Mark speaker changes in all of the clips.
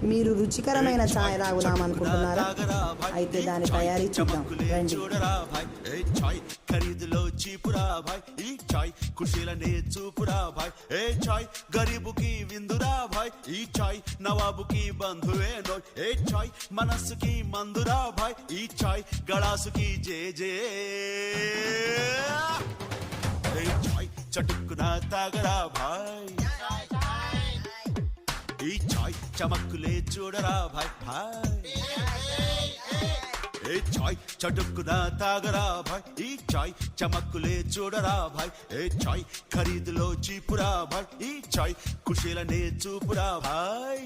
Speaker 1: మీరు రుచికరమైన ఛాయ్ తాగుదాం అనుకుంటున్నారా? అయితే దాని తయారీ చూద్దాం రండి.
Speaker 2: ఖరీదులో చీపురా భాయ్ ఈ చాయ్ ఖుషీలనే చూపురా భాయ్ ఏ చాయ్ గరీబుకి విందురా భాయ్ ఈ చాయ్ నవాబుకి బంధువే నోయ్ ఏ చాయ్ మనస్సుకి మందురా భాయ్ ఈ చాయ్ గళాసుకి జే జే ఏ చాయ్ చటుక్కున తాగరా భాయ్ ఈ చాయ్ చమక్కులే చూడరా భాయ్ భాయ్ ఏ చాయ్ చటుక్కున తాగరా భాయ్ ఈ చాయ్ చమక్కులే చూడరా భాయ్ ఏ చాయ్ ఖరీదులో చీపురా భాయ్ ఈ చాయ్ ఖుషీలనే చూపురా భాయ్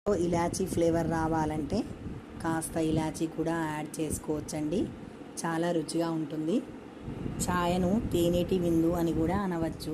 Speaker 1: ఇలాచీ ఫ్లేవర్ రావాలంటే కాస్త ఇలాచీ కూడా యాడ్ చేసుకోవచ్చండి. చాలా రుచిగా ఉంటుంది. ఛాయను తేనెటి విందు అని కూడా అనవచ్చు.